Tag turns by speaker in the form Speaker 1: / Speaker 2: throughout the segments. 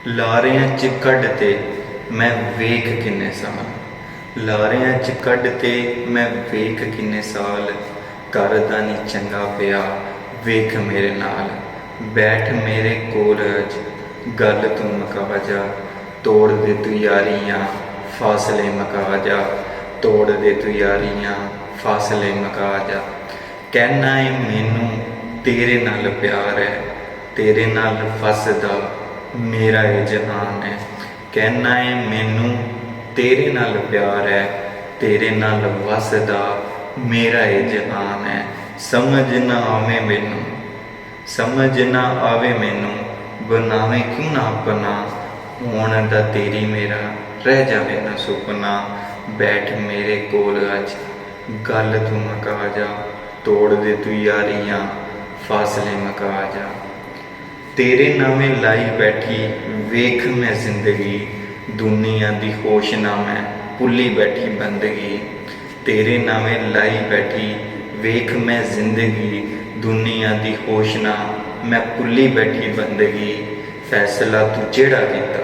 Speaker 1: ਲਾਰਿਆਂ 'ਚ ਕੱਢ ਤੇ ਮੈਂ ਵੇਖ ਕਿੰਨੇ ਸਾਲ, ਲਾਰਿਆਂ 'ਚ ਕੱਢ ਤੇ ਮੈਂ ਵੇਖ ਕਿੰਨੇ ਸਾਲ, ਕਰਦਾ ਨਹੀਂ ਚੰਗਾ ਪਿਆ ਵੇਖ ਮੇਰੇ ਨਾਲ। ਬੈਠ ਮੇਰੇ ਕੋਲ ਅੱਜ ਗੱਲ ਤੂੰ ਮੁਕਾ ਜਾ, ਤੋੜ ਦੇ ਤੂੰ ਯਾਰੀਆਂ ਫਾਸਲੇ ਮੁਕਾ ਜਾ, ਤੋੜ ਦੇ ਤੂੰ ਯਾਰੀਆਂ ਫਾਸਲੇ ਮੁਕਾ ਜਾ। ਕਹਿਣਾ ਏ ਮੈਨੂੰ ਤੇਰੇ ਨਾਲ ਪਿਆਰ ਹੈ, ਤੇਰੇ ਨਾਲ ਫਸਦਾ ਮੇਰਾ ਇਹ ਜਹਾਨ ਹੈ। ਕਹਿਣਾ ਏ ਮੈਨੂੰ ਤੇਰੇ ਨਾਲ ਪਿਆਰ ਹੈ, ਤੇਰੇ ਨਾਲ ਵਸਦਾ ਮੇਰਾ ਇਹ ਜਹਾਨ ਹੈ। ਸਮਝ ਨਾ ਆਵੇ ਮੈਨੂੰ, ਸਮਝ ਨਾ ਆਵੇ ਮੈਨੂੰ, ਬਣਾਵੇਂ ਕਿਉਂ ਨਾ ਆਪਣਾ, ਹੋਣ ਦਾ ਤੇਰੀ ਮੇਰਾ ਰਹਿ ਜਾਵੇ ਨਾ ਸੁਪਨਾ। ਬੈਠ ਮੇਰੇ ਕੋਲ ਅੱਜ ਗੱਲ ਤੂੰ ਮੁਕਾ ਜਾ, ਤੋੜ ਦੇ ਤੂੰ ਯਾਰੀਆਂ ਫਾਸਲੇ ਮੁਕਾ ਜਾ। ਤੇਰੇ ਨਾਵੇਂ ਲਾਈ ਬੈਠੀ ਵੇਖ ਮੈਂ ਜ਼ਿੰਦਗੀ, ਦੁਨੀਆ ਦੀ ਹੋਸ਼ ਨਾ ਮੈਂ ਭੁੱਲੀ ਬੈਠੀ ਬੰਦਗੀ। ਤੇਰੇ ਨਾਵੇਂ ਲਾਈ ਬੈਠੀ ਵੇਖ ਮੈਂ ਜ਼ਿੰਦਗੀ, ਦੁਨੀਆ ਦੀ ਹੋਸ਼ ਨਾ ਮੈਂ ਭੁੱਲੀ ਬੈਠੀ ਬੰਦਗੀ। ਫੈਸਲਾ ਤੂੰ ਜਿਹੜਾ ਕੀਤਾ,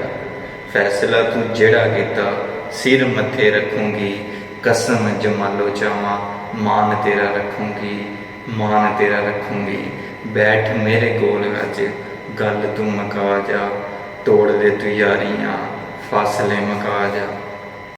Speaker 1: ਫੈਸਲਾ ਤੂੰ ਜਿਹੜਾ ਕੀਤਾ, ਸਿਰ ਮੱਥੇ ਰੱਖੂੰਗੀ ਕਸਮ ਜਮਾਲੋ ਚਾਵਾਂ, ਮਾਨ ਤੇਰਾ ਰੱਖੂੰਗੀ, ਮਾਨ ਤੇਰਾ ਰੱਖੂੰਗੀ। ਬੈਠ ਮੇਰੇ ਕੋਲ ਅੱਜ ਗੱਲ ਤੂੰ ਮੁਕਾ ਜਾ, ਤੋੜ ਦੇ ਤੂੰ ਯਾਰੀਆਂ ਫਾਸਲੇ ਮੁਕਾ ਜਾ।